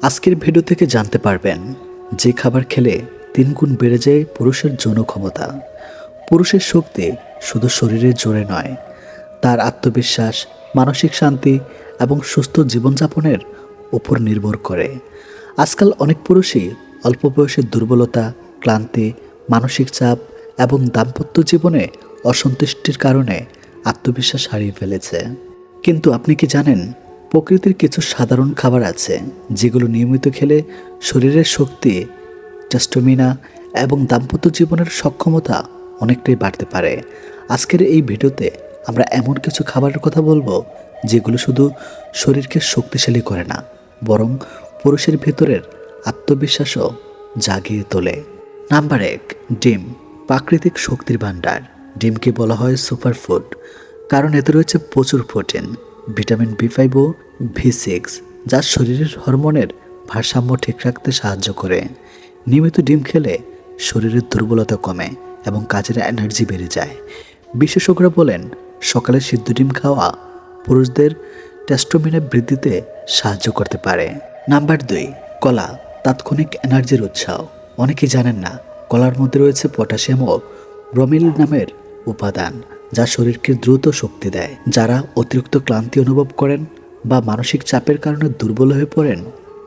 আজকের ভিডিও থেকে জানতে পারবেন যে খাবার খেলে 3 গুণ বেড়ে যায় পুরুষের যৌন ক্ষমতা। পুরুষের শক্তি শুধু শরীরের জোরে নয়, তার আত্মবিশ্বাস, মানসিক শান্তি এবং সুস্থ জীবনযাপনের উপর নির্ভর করে। আজকাল অনেক পুরুষই অল্প বয়সে দুর্বলতা, ক্লান্তি, মানসিক চাপ এবং দাম্পত্য জীবনে অসন্তুষ্টির কারণে আত্মবিশ্বাস হারিয়ে ফেলেছে। কিন্তু আপনি কি জানেন, প্রকৃতির কিছু সাধারণ খাবার আছে যেগুলো নিয়মিত খেলে শরীরের শক্তি, স্ট্যামিনা এবং দাম্পত্য জীবনের সক্ষমতা অনেকটাই বাড়তে পারে। আজকের এই ভিডিওতে আমরা এমন কিছু খাবারের কথা বলবো যেগুলো শুধু শরীরকে শক্তিশালী করে না, বরং পুরুষের ভেতরের আত্মবিশ্বাসও জাগিয়ে তোলে। নাম্বার 1, ডিম। প্রাকৃতিক শক্তির ভাণ্ডার। ডিমকে বলা হয় সুপারফুড, কারণ এতে রয়েছে প্রচুর প্রোটিন, ভিটামিন B5 ও B6, যা শরীরের হরমোনের ভারসাম্য ঠিক রাখতে সাহায্য করে। নিয়মিত ডিম খেলে শরীরের দুর্বলতা কমে এবং কাজের এনার্জি বেড়ে যায়। বিশেষজ্ঞরা বলেন, সকালে সিদ্ধ ডিম খাওয়া পুরুষদের টেস্টোস্টেরন বৃদ্ধিতে সাহায্য করতে পারে। নাম্বার 2, কলা। তাৎক্ষণিক এনার্জির উৎস। অনেকেই জানেন না, কলার মধ্যে রয়েছে পটাশিয়াম ও ব্রোমিল নামের উপাদান, যা শরীরকে দ্রুত শক্তি দেয়। যারা অতিরিক্ত ক্লান্তি অনুভব করেন বা মানসিক চাপের কারণে দুর্বল হয়ে পড়েন,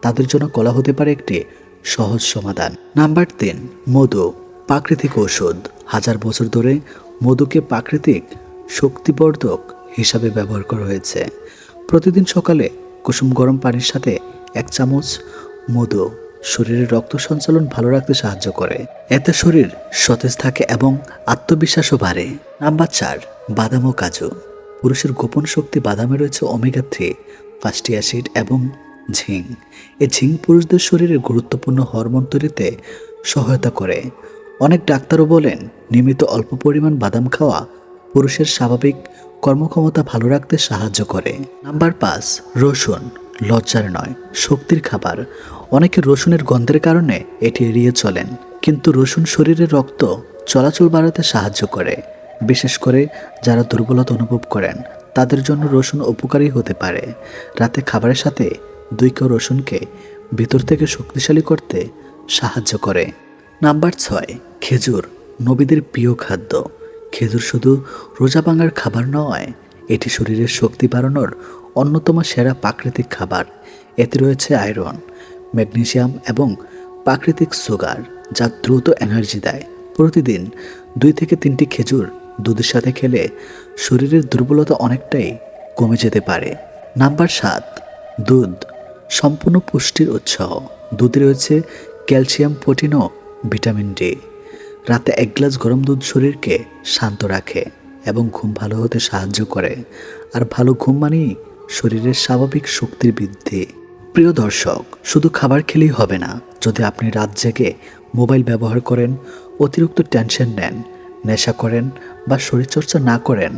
তাদের জন্য কলা হতে পারে একটি সহজ সমাধান। নাম্বার 3, মধু। প্রাকৃতিক ঔষধ। হাজার বছর ধরে মধুকে প্রাকৃতিক শক্তিবর্ধক হিসাবে ব্যবহার করা হয়েছে। প্রতিদিন সকালে কুসুম গরম পানির সাথে 1 চামচ মধু শরীরের রক্ত সঞ্চালন ভালো রাখতে সাহায্য করে। এতে শরীর সতেজ থাকে এবং আত্মবিশ্বাসও বাড়ে। নাম্বার 4, বাদাম ও কাজু। পুরুষের গোপন শক্তি বাদামে রয়েছে ওমেগা-3 ফ্যাটি অ্যাসিড এবং জিঙ্ক। এই জিঙ্ক পুরুষদের শরীরে গুরুত্বপূর্ণ হরমোন তৈরিতে সহায়তা করে। অনেক ডাক্তারও বলেন, নিয়মিত অল্প পরিমাণ বাদাম খাওয়া পুরুষের স্বাভাবিক কর্মক্ষমতা ভালো রাখতে সাহায্য করে। নাম্বার 5, রসুন। লজ্জার নয়, শক্তির খাবার। অনেকে রসুনের গন্ধের কারণে এটি এড়িয়ে চলেন, কিন্তু রসুন শরীরের রক্ত চলাচল বাড়াতে সাহায্য করে। বিশেষ করে যারা দুর্বলতা অনুভব করেন, তাদের জন্য রসুন উপকারী হতে পারে। রাতে খাবারের সাথে 2 কোয়া রসুনকে ভিতর থেকে শক্তিশালী করতে সাহায্য করে। নাম্বার 6, খেজুর। নবীদের প্রিয় খাদ্য। খেজুর শুধু রোজা ভাঙার খাবার নয়, এটি শরীরের শক্তি বাড়ানোর অন্যতম সেরা প্রাকৃতিক খাবার। এতে রয়েছে আয়রন, ম্যাগনেসিয়াম এবং প্রাকৃতিক সুগার, যা দ্রুত এনার্জি দেয়। প্রতিদিন 2 থেকে 3টি খেজুর দুধের সাথে খেলে শরীরের দুর্বলতা অনেকটাই কমে যেতে পারে। নাম্বার 7, দুধ। সম্পূর্ণ পুষ্টির উৎস। দুধে রয়েছে ক্যালসিয়াম, প্রোটিন ও ভিটামিন ডি। রাতে 1 গ্লাস গরম দুধ শরীরকে শান্ত রাখে এবং ঘুম ভালো হতে সাহায্য করে। আর ভালো ঘুম মানেই শরীরের স্বাভাবিক শক্তির বৃদ্ধি। প্রিয় দর্শক, শুধু খাবার খেলেই হবে না। যদি আপনি রাত জেগে মোবাইল ব্যবহার করেন, অতিরিক্ত টেনশন নেন, নেশা করেন বা শরীরচর্চা না করেন,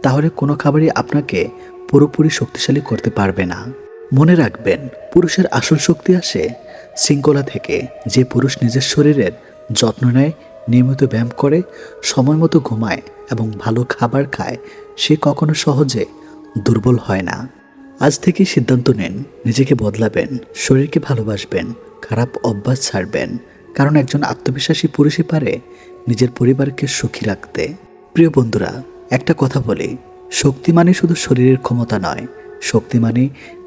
তাহলে কোনো খাবারই আপনাকে পুরোপুরি শক্তিশালী করতে পারবে না। মনে রাখবেন, পুরুষের আসল শক্তি আসে শৃঙ্খলা থেকে। যে পুরুষ নিজের শরীরের যত্ন নেয়, নিয়মিত ব্যায়াম করে, সময় মতো ঘুমায় এবং ভালো খাবার খায়, সে কখনো সহজে দুর্বল হয় না। আজ থেকে সিদ্ধান্ত নিন, নিজেকে বদলাবেন, শরীরকে ভালোবাসবেন, খারাপ অভ্যাস ছাড়বেন, কারণ একজন আত্মবিশ্বাসী পুরুষই পারে নিজের পরিবারকে সুখী রাখতে। প্রিয় বন্ধুরা, একটা কথা বলি, শক্তি মানে শুধু শরীরের ক্ষমতা নয়, শক্তি মানে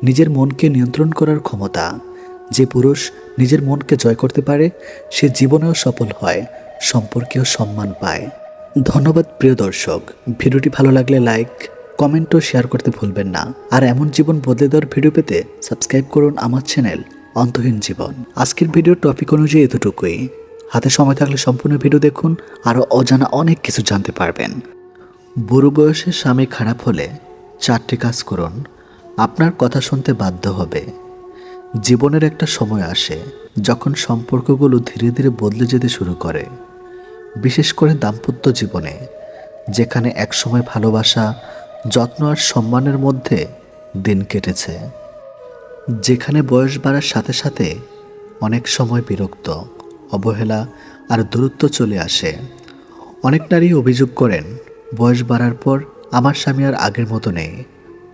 নিজের মনকে নিয়ন্ত্রণ করার ক্ষমতা। যে পুরুষ নিজের মনকে জয় করতে পারে, সে জীবনেও সফল হয়, সম্পর্কেও সম্মান পায়। ধন্যবাদ প্রিয় দর্শক। ভিডিওটি ভালো লাগলে লাইক, কমেন্ট ও শেয়ার করতে ভুলবেন না। আর এমন জীবন বদলে দেওয়ার ভিডিও পেতে সাবস্ক্রাইব করুন আমার চ্যানেল অন্তহীন জীবন। আজকের ভিডিওর টপিক অনুযায়ী এতটুকুই। হাতে সময় থাকলে সম্পূর্ণ ভিডিও দেখুন, আরও অজানা অনেক কিছু জানতে পারবেন। বুড়ো বয়সে স্বামী খারাপ হলে 4টি কাজ করুন, আপনার কথা শুনতে বাধ্য হবে। জীবনের একটা সময় আসে যখন সম্পর্কগুলো ধীরে ধীরে বদলে যেতে শুরু করে, বিশেষ করে দাম্পত্য জীবনে, যেখানে একসময় ভালোবাসা, যত্ন আর সম্মানের মধ্যে দিন কেটেছে। যেখানে বয়স বাড়ার সাথে সাথে অনেক সময় বিরক্ত, অবহেলা আর দূরত্ব চলে আসে। অনেক নারী অভিযোগ করেন, বয়স বাড়ার পর আমার স্বামী আর আগের মতো নেই,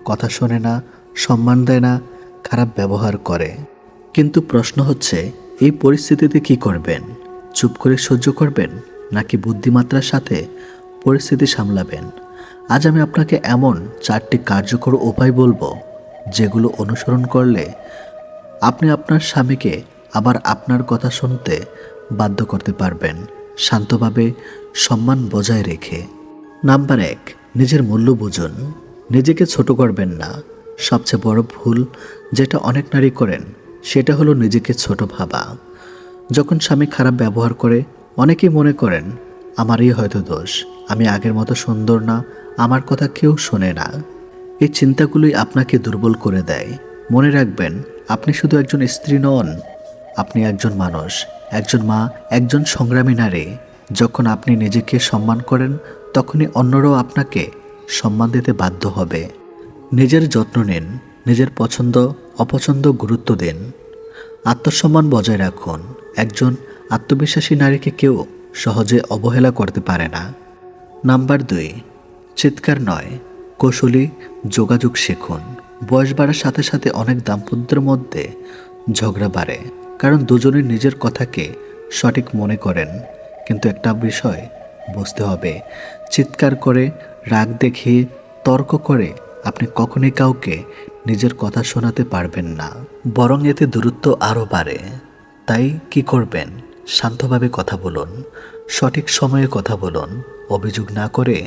কথা শোনে না, সম্মান দেয় না, খারাপ ব্যবহার করে। কিন্তু প্রশ্ন হচ্ছে, এই পরিস্থিতিতে কি করবেন? চুপ করে সহ্য করবেন, নাকি বুদ্ধিমাত্রার সাথে পরিস্থিতি সামলাবেন? আজ আমি আপনাকে এমন 4টি কার্যকর উপায় বলবো, যেগুলো অনুসরণ করলে আপনি আপনার স্বামীকে আবার আপনার কথা শুনতে বাধ্য করতে পারবেন, শান্তভাবে, সম্মান বজায় রেখে। নাম্বার 1, নিজের মূল্য বুঝুন। নিজেকে ছোট করবেন না। সবচেয়ে বড় ভুল যেটা অনেক নারী করেন, সেটা হলো নিজেকে ছোট ভাবা। যখন স্বামী খারাপ ব্যবহার করে, অনেকেই মনে করেন আমারই হয়তো দোষ, আমি আগের মতো সুন্দর না, আমার কথা কেউ শোনে না। এই চিন্তাগুলোই আপনাকে দুর্বল করে দেয়। মনে রাখবেন, আপনি শুধু একজন স্ত্রী নন, আপনি একজন মানুষ, একজন মা, একজন সংগ্রামী নারী। যখন আপনি নিজেকে সম্মান করেন, তখনই অন্যরাও আপনাকে সম্মান দিতে বাধ্য হবে। নিজের যত্ন নিন, নিজের পছন্দ অপছন্দ গুরুত্ব দিন, আত্মসম্মান বজায় রাখুন। একজন আত্মবিশ্বাসী নারীকে কেউ সহজে অবহেলা করতে পারে না। নাম্বার 2, চিৎকার নয়, কৌশলী যোগাযোগ শিখুন। বয়স বাড়ার সাথে সাথে অনেক দাম্পত্যের মধ্যে ঝগড়া বাড়ে, কারণ দুজনের নিজের কথাকে সঠিক মনে করেন। কিন্তু একটা বিষয় বুঝতে হবে, চিৎকার করে, রাগ দেখিয়ে, তর্ক করে আপনি কখনোই কাউকে নিজের কথা শোনাতে পারবেন না, বরং এতে দূরত্ব আরও বাড়ে। তাই কি করবেন? শান্তভাবে কথা বলুন, সঠিক সময়ে কথা বলুন, অভিযোগ না করে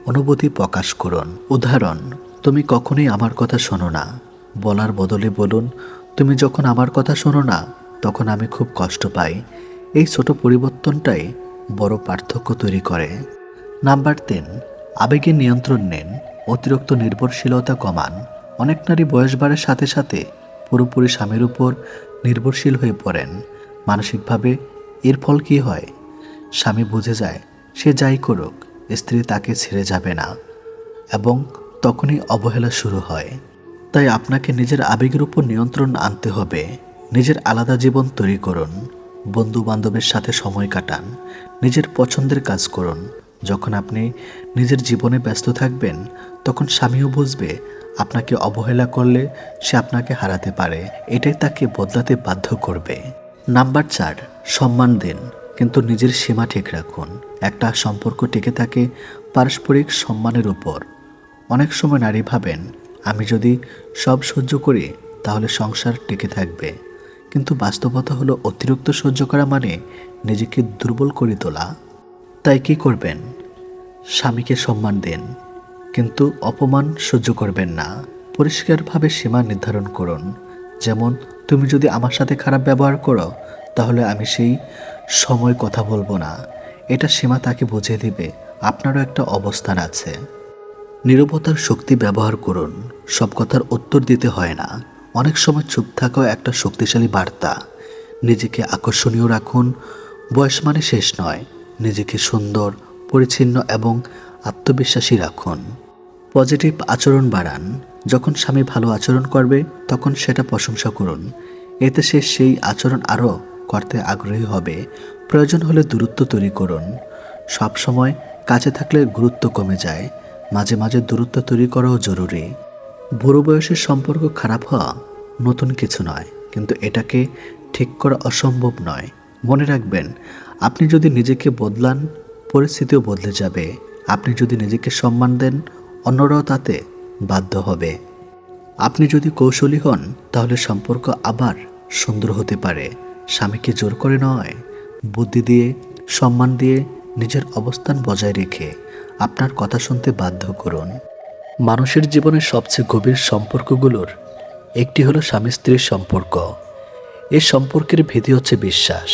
অনুভূতি প্রকাশ করুন। উদাহরণ, তুমি কখনোই আমার কথা শোনো না বলার বদলে বলুন, তুমি যখন আমার কথা শোনো না, তখন আমি খুব কষ্ট পাই। এই ছোট পরিবর্তনটাই বড় পার্থক্য তৈরি করে। নাম্বার 3, আবেগে নিয়ন্ত্রণ নিন, অতিরিক্ত নির্ভরশীলতা কমান। অনেক নারী বয়স বাড়ার সাথে সাথে পুরোপুরি স্বামীর উপর নির্ভরশীল হয়ে পড়েন। মানসিকভাবে এর ফল কী হয়? স্বামী বুঝে যায় সে যাই করুক, স্ত্রী তাকে ছেড়ে যাবে না, এবং তখনই অবহেলা শুরু হয়। তাই আপনাকে নিজের আবেগের উপর নিয়ন্ত্রণ আনতে হবে। নিজের আলাদা জীবন তৈরি করুন, বন্ধু বান্ধবের সাথে সময় কাটান, নিজের পছন্দের কাজ করুন। যখন আপনি নিজের জীবনে ব্যস্ত থাকবেন, তখন স্বামীও বুঝবে আপনাকে অবহেলা করলে সে আপনাকে হারাতে পারে, এটাই তাকে বদলাতে বাধ্য করবে। নাম্বার 4, সম্মান দিন, কিন্তু নিজের সীমা ঠিক রাখুন। একটা সম্পর্ক টিকে থাকে পারস্পরিক সম্মানের উপর। অনেক সময় নারী ভাবেন, আমি যদি সব সহ্য করি তাহলে সংসার টিকে থাকবে। কিন্তু বাস্তবতা হলো, অতিরিক্ত সহ্য করা মানে নিজেকে দুর্বল করে তোলা। তাই কি করবেন? স্বামীকে সম্মান দিন, কিন্তু অপমান সহ্য করবেন না। পরিষ্কারভাবে সীমা নির্ধারণ করুন। যেমন, তুমি যদি আমার সাথে খারাপ ব্যবহার করো, তাহলে আমি সেই সময় কথা বলবো না। এটা সীমা তাকে বুঝিয়ে দিবে আপনারও একটা অবস্থান আছে। নীরবতার শক্তি ব্যবহার করুন, সব কথার উত্তর দিতে হয় না। অনেক সময় চুপ থাকাও একটা শক্তিশালী বার্তা। নিজেকে আকর্ষণীয় রাখুন, বয়স মানে শেষ নয়। নিজেকে সুন্দর, পরিচ্ছন্ন এবং আত্মবিশ্বাসী রাখুন। পজিটিভ আচরণ বাড়ান, যখন স্বামী ভালো আচরণ করবে তখন সেটা প্রশংসা করুন। এতে সে সেই আচরণ আরও করতে আগ্রহী হবে। প্রয়োজন হলে দূরত্ব তৈরি করুন। সব সময় কাছে থাকলে গুরুত্ব কমে যায়, মাঝে মাঝে দূরত্ব তৈরি করাও জরুরি। বুড়ো বয়সের সম্পর্ক খারাপ হওয়া নতুন কিছু নয়, কিন্তু এটাকে ঠিক করা অসম্ভব নয়। মনে রাখবেন, আপনি যদি নিজেকে বদলান, পরিস্থিতিও বদলে যাবে। আপনি যদি নিজেকে সম্মান দেন, অন্যরাও তাতে বাধ্য হবে। আপনি যদি কৌশলী হন, তাহলে সম্পর্ক আবার সুন্দর হতে পারে। স্বামীকে জোর করে নয়, বুদ্ধি দিয়ে, সম্মান দিয়ে, নিজের অবস্থান বজায় রেখে আপনার কথা শুনতে বাধ্য করুন। মানুষের জীবনের সবচেয়ে গভীর সম্পর্কগুলোর একটি হলো স্বামী স্ত্রীর সম্পর্ক। এই সম্পর্কের ভিত্তি হচ্ছে বিশ্বাস,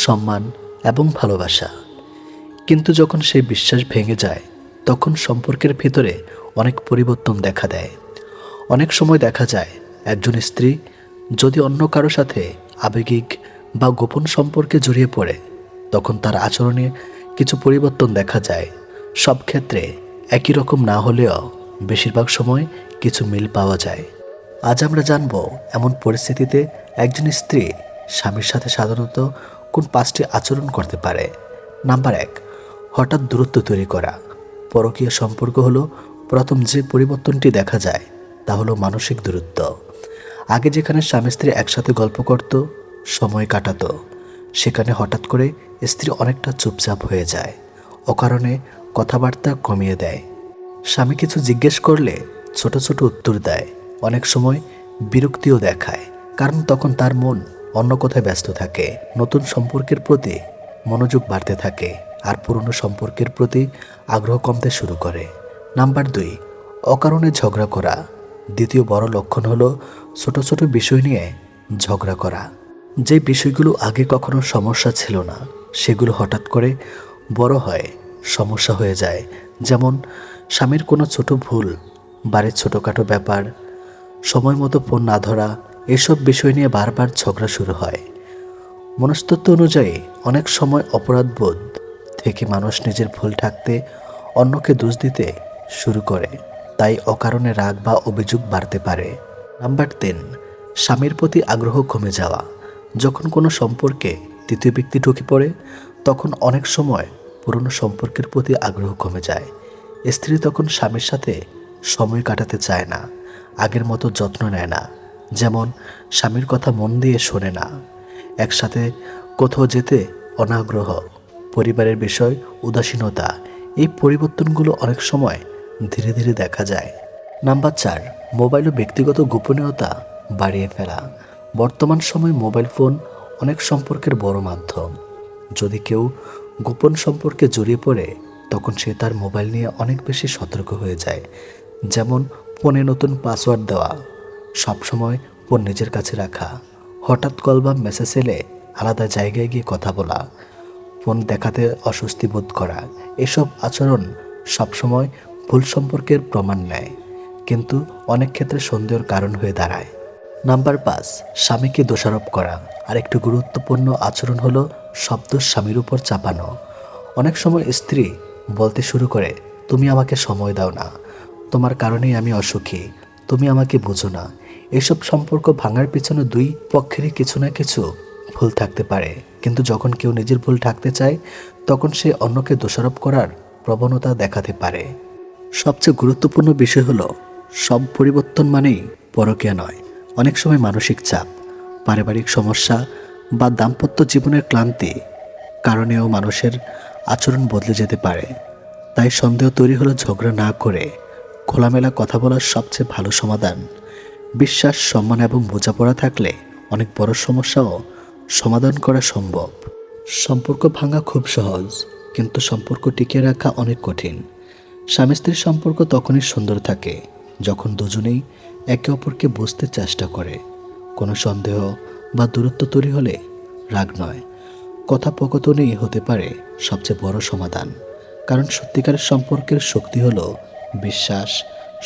সম্মান এবং ভালোবাসা। কিন্তু যখন সেই বিশ্বাস ভেঙে যায়, তখন সম্পর্কের ভিতরে অনেক পরিবর্তন দেখা দেয়। অনেক সময় দেখা যায়, একজন স্ত্রী যদি অন্য কারো সাথে আবেগিক বা গোপন সম্পর্কে জড়িয়ে পড়ে, তখন তার আচরণে কিছু পরিবর্তন দেখা যায়। সব ক্ষেত্রে একই রকম না হলেও বেশিরভাগ সময় কিছু মিল পাওয়া যায়। আজ আমরা জানব, এমন পরিস্থিতিতে একজন স্ত্রী স্বামীর সাথে সাধারণত কোন 5টি আচরণ করতে পারে। নাম্বার 1, হঠাৎ দূরত্ব তৈরি করা। পরকীয়া সম্পর্ক হলো প্রথম যে পরিবর্তনটি দেখা যায় তা হলো মানসিক দূরত্ব। আগে যেখানে স্বামী স্ত্রী একসাথে গল্প করত, সময় কাটাতো, সেখানে হঠাৎ করে স্ত্রী অনেকটা চুপচাপ হয়ে যায়, অকারণে কথাবার্তা কমিয়ে দেয়। স্বামী কিছু জিজ্ঞেস করলে ছোট ছোট উত্তর দেয়, অনেক সময় বিরক্তিও দেখায়, কারণ তখন তার মন অন্য কোথায় ব্যস্ত থাকে। নতুন সম্পর্কের প্রতি মনোযোগ বাড়তে থাকে, আর পুরনো সম্পর্কের প্রতি আগ্রহ কমতে শুরু করে। নাম্বার 2, অকারণে ঝগড়া করা। দ্বিতীয় বড় লক্ষণ হলো ছোট ছোট বিষয় নিয়ে ঝগড়া করা। যে বিষয়গুলো আগে কখনো সমস্যা ছিল না, সেগুলো হঠাৎ করে বড় হয়, সমস্যা হয়ে যায়। যেমন স্বামীর কোনো ছোট ভুল, বাড়ির ছোটোখাটো ব্যাপার, সময় মতো ফোন না ধরা, এসব বিষয় নিয়ে বারবার ঝগড়া শুরু হয়। মনস্তত্ত্ব অনুযায়ী অনেক সময় অপরাধবোধ থেকে মানুষ নিজের ভুল ঢাকতে অন্যকে দোষ দিতে শুরু করে, তাই অকারণে রাগ বা অভিযোগ বাড়তে পারে। নাম্বার 3, স্বামীর প্রতি আগ্রহ কমে যাওয়া। যখন কোনো সম্পর্কে তৃতীয় ব্যক্তি ঢুকে পড়ে, তখন অনেক সময় পুরনো সম্পর্কের প্রতি আগ্রহ কমে যায়। স্ত্রী তখন স্বামীর সাথে সময় কাটাতে চায় না, আগের মতো যত্ন নেয় না, যেমন স্বামীর কথা মন দিয়ে শোনে না, একসাথে কোথাও যেতে অনাগ্রহ, পরিবারের বিষয় উদাসীনতা। এই পরিবর্তনগুলো অনেক সময় ধীরে ধীরে দেখা যায়। নাম্বার 4, মোবাইল ও ব্যক্তিগত গোপনীয়তা বাড়িয়ে ফেলা। বর্তমান সময়ে মোবাইল ফোন অনেক সম্পর্কের বড় মাধ্যম। যদি কেউ গোপন সম্পর্কে জড়িয়ে পড়ে, তখন সে তার মোবাইল নিয়ে অনেক বেশি সতর্ক হয়ে যায়। যেমন ফোনে নতুন পাসওয়ার্ড দেওয়া, সবসময় ফোন নিজের কাছে রাখা, হঠাৎ কল বা মেসেজ এলে আলাদা জায়গায় গিয়ে কথা বলা, ফোন দেখাতে অস্বস্তি বোধ করা। এসব আচরণ সবসময় ভুল সম্পর্কের প্রমাণ নেয়, কিন্তু অনেক ক্ষেত্রে সন্দেহের কারণ হয়ে দাঁড়ায়। নাম্বার 5, স্বামীকে দোষারোপ করা। আরেকটু গুরুত্বপূর্ণ আচরণ হলো সব দোষ স্বামীর উপর চাপানো। অনেক সময় স্ত্রী বলতে শুরু করে, তুমি আমাকে সময় দাও না, তোমার কারণেই আমি অসুখী, তুমি আমাকে বোঝো না। এসব সম্পর্ক ভাঙার পিছনে দুই পক্ষেরই কিছু না কিছু ভুল থাকতে পারে, কিন্তু যখন কেউ নিজের ভুল ঢাকতে চায়, তখন সে অন্যকে দোষারোপ করার প্রবণতা দেখাতে পারে। সবচেয়ে গুরুত্বপূর্ণ বিষয় হলো, সব পরিবর্তন মানেই পরকীয়া নয়। অনেক সময় মানসিক চাপ, পারিবারিক সমস্যা বা দাম্পত্য জীবনের ক্লান্তি কারণেও মানুষের আচরণ বদলে যেতে পারে। তাই সন্দেহ তৈরি হলে ঝগড়া না করে খোলামেলা কথা বলার সবচেয়ে ভালো সমাধান। বিশ্বাস, সম্মান এবং বোঝাপড়া থাকলে অনেক বড় সমস্যাও সমাধান করা সম্ভব। সম্পর্ক ভাঙা খুব সহজ, কিন্তু সম্পর্ক টিকিয়ে রাখা অনেক কঠিন। স্বামী স্ত্রীর সম্পর্ক তখনই সুন্দর থাকে যখন দুজনেই একে অপরকে বুঝতে চেষ্টা করে। কোনো সন্দেহ বা দূরত্ব তৈরি হলে রাগ নয়, কথোপকথনই হতে পারে সবচেয়ে বড় সমাধান। কারণ সত্যিকারের সম্পর্কের শক্তি হলো বিশ্বাস,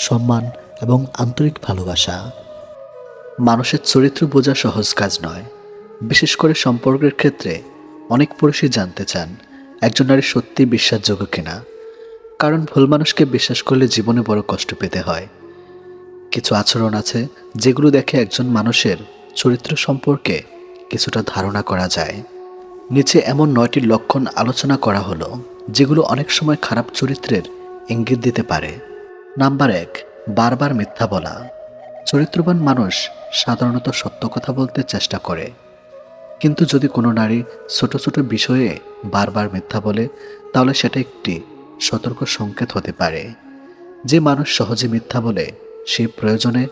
সম্মান এবং আন্তরিক ভালোবাসা। মানুষের চরিত্র বোঝা সহজ কাজ নয়, বিশেষ করে সম্পর্কের ক্ষেত্রে। অনেক পুরুষই জানতে চান একজন নারী সত্যি বিশ্বাসযোগ্য কিনা, কারণ ভুল মানুষকে বিশ্বাস করলে জীবনে বড় কষ্ট পেতে হয়। কিছু আচরণ আছে যেগুলো দেখে একজন মানুষের চরিত্র সম্পর্কে কিছুটা ধারণা করা যায়। নিচে এমন 9টি লক্ষণ আলোচনা করা হলো, যেগুলো অনেক সময় খারাপ চরিত্রের ইঙ্গিত দিতে পারে। নাম্বার 1, বারবার মিথ্যা বলা। চরিত্রবান মানুষ সাধারণত সত্য কথা বলতে চেষ্টা করে, কিন্তু যদি কোনো নারী ছোট ছোট বিষয়ে বারবার মিথ্যা বলে, তাহলে সেটা একটি সতর্ক সংকেত হতে পারে। যে মানুষ সহজে মিথ্যা বলে, সে প্রয়োজনে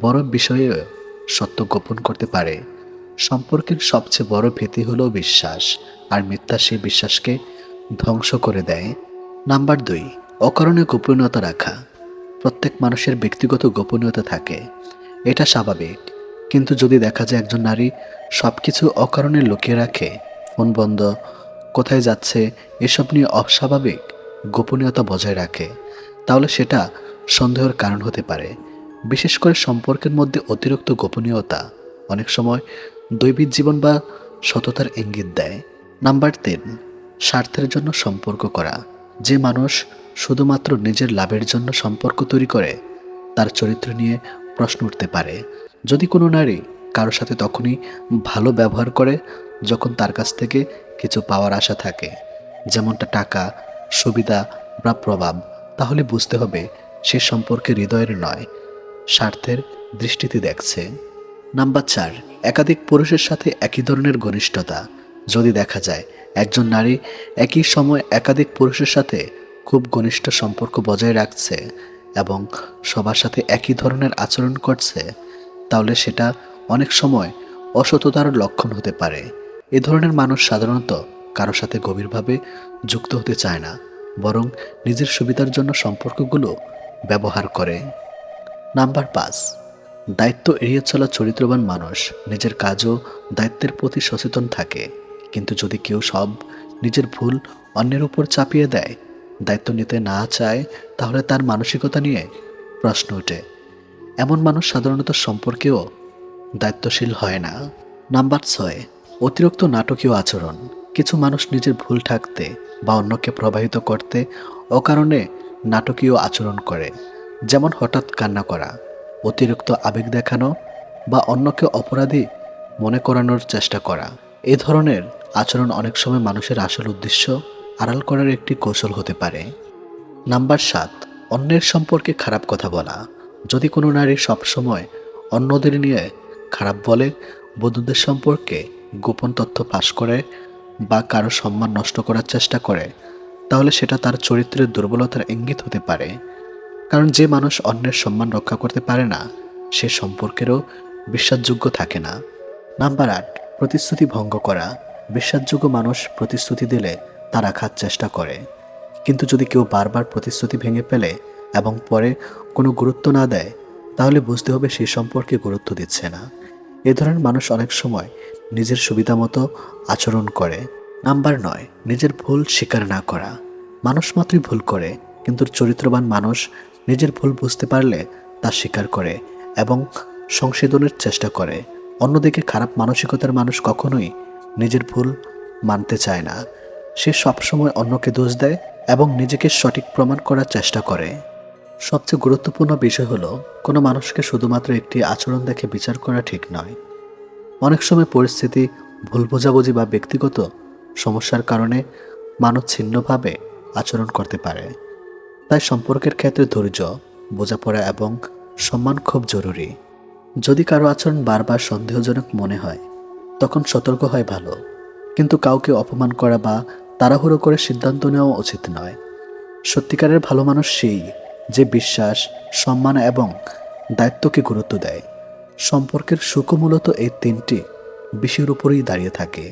বড় বিষয়ে সত্য গোপন করতে পারে। সম্পর্কের সবচেয়ে বড় ভীতি হলো বিশ্বাস, আর মিথ্যা সেই বিশ্বাসকে ধ্বংস করে দেয়। নাম্বার 2, অকারণে গোপনীয়তা রাখা। প্রত্যেক মানুষের ব্যক্তিগত গোপনীয়তা থাকে, এটা স্বাভাবিক। কিন্তু যদি দেখা যায় একজন নারী সব কিছু অকারণে লুকিয়ে রাখে, ফোন বন্ধ, কোথায় যাচ্ছে, এসব নিয়ে অস্বাভাবিক গোপনীয়তা বজায় রাখে, তাহলে সেটা সন্দেহের কারণ হতে পারে। বিশেষ করে সম্পর্কের মধ্যে অতিরিক্ত গোপনীয়তা অনেক সময় দৈবিক জীবন বা সততার ইঙ্গিত দেয়। নাম্বার 3, স্বার্থের জন্য সম্পর্ক করা। যে মানুষ শুধুমাত্র নিজের লাভের জন্য সম্পর্ক তৈরি করে, তার চরিত্র নিয়ে প্রশ্ন উঠতে পারে। যদি কোনো নারী কারোর সাথে তখনই ভালো ব্যবহার করে যখন তার কাছ থেকে কিছু পাওয়ার আশা থাকে, যেমনটা টাকা, সুবিধা বা প্রভাব, তাহলে বুঝতে হবে সে সম্পর্কে হৃদয়ের নয়, স্বার্থের দৃষ্টিতে দেখছে। নাম্বার 4, একাধিক পুরুষের সাথে একই ধরনের ঘনিষ্ঠতা। যদি দেখা যায় একজন নারী একই সময় একাধিক পুরুষের সাথে খুব ঘনিষ্ঠ সম্পর্ক বজায় রাখছে এবং সবার সাথে একই ধরনের আচরণ করছে, তাহলে সেটা অনেক সময় অসততার লক্ষণ হতে পারে। এ ধরনের মানুষ সাধারণত কারো সাথে গভীরভাবে যুক্ত হতে চায় না, বরং নিজের সুবিধার জন্য সম্পর্কগুলো ব্যবহার করে। নাম্বার 5, দায়িত্ব এড়িয়ে চলা চরিত্রবান মানুষ নিজের কাজ ও দায়িত্বের প্রতি সচেতন থাকে, কিন্তু যদি কেউ সব নিজের ভুল অন্যের উপর চাপিয়ে দেয়, দায়িত্ব নিতে না চায়, তাহলে তার মানসিকতা নিয়ে প্রশ্ন ওঠে। এমন মানুষ সাধারণত সম্পর্কেও দায়িত্বশীল হয় না। নাম্বার 6, অতিরিক্ত নাটকীয় আচরণ। কিছু মানুষ নিজের ভুল ঢাকতে বা অন্যকে প্রভাবিত করতে অকারণে নাটকীয় আচরণ করে, যেমন হঠাৎ কান্না করা, অতিরিক্ত আবেগ দেখানো বা অন্যকে অপরাধী মনে করানোর চেষ্টা করা। এ ধরনের আচরণ অনেক সময় মানুষের আসল উদ্দেশ্য আড়াল করার একটি কৌশল হতে পারে। নাম্বার 7, অন্যের সম্পর্কে খারাপ কথা বলা। যদি কোনো নারী সবসময় অন্যদের নিয়ে খারাপ বলে, বন্ধুদের সম্পর্কে গোপন তথ্য ফাঁস করে বা কারো সম্মান নষ্ট করার চেষ্টা করে, তাহলে সেটা তার চরিত্রের দুর্বলতার ইঙ্গিত হতে পারে। কারণ যে মানুষ অন্যের সম্মান রক্ষা করতে পারে না, সে সম্পর্কেরও বিশ্বাসযোগ্য থাকে না। নাম্বার 8, প্রতিশ্রুতি ভঙ্গ করা। বিশ্বাসযোগ্য মানুষ প্রতিশ্রুতি দিলে তা রাখার চেষ্টা করে, কিন্তু যদি কেউ বারবার প্রতিশ্রুতি ভেঙে ফেলে এবং পরে কোনো গুরুত্ব না দেয়, তাহলে বুঝতে হবে সেই সম্পর্কে গুরুত্ব দিচ্ছে না। এ ধরনের মানুষ অনেক সময় নিজের সুবিধা মতো আচরণ করে। নাম্বার 9, নিজের ভুল স্বীকার না করা। মানুষ মাত্রই ভুল করে, কিন্তু চরিত্রবান মানুষ নিজের ভুল বুঝতে পারলে তা স্বীকার করে এবং সংশোধনের চেষ্টা করে। অন্যদিকে খারাপ মানসিকতার মানুষ কখনোই নিজের ভুল মানতে চায় না। সে সবসময় অন্যকে দোষ দেয় এবং নিজেকে সঠিক প্রমাণ করার চেষ্টা করে। সবচেয়ে গুরুত্বপূর্ণ বিষয় হলো, কোনো মানুষকে শুধুমাত্র একটি আচরণ দেখে বিচার করা ঠিক নয়। অনেক সময় পরিস্থিতি, ভুল বোঝাবুঝি বা ব্যক্তিগত সমস্যার কারণে মানুষ ছিন্নভাবে আচরণ করতে পারে। তাই সম্পর্কের ক্ষেত্রে ধৈর্য, বোঝাপড়া এবং সম্মান খুব জরুরি। যদি কারো আচরণ বারবার সন্দেহজনক মনে হয়, তখন সতর্ক হয় ভালো, কিন্তু কাউকে অপমান করা বা তাড়াহুড়ো করে সিদ্ধান্ত নেওয়া উচিত নয়। সত্যিকারের ভালো মানুষ সেই যে বিশ্বাস, সম্মান এবং দায়িত্বকে গুরুত্ব দেয়। সম্পর্কের সুখ মূলত এই 3টি বিষয়ের উপরেই দাঁড়িয়ে থাকে।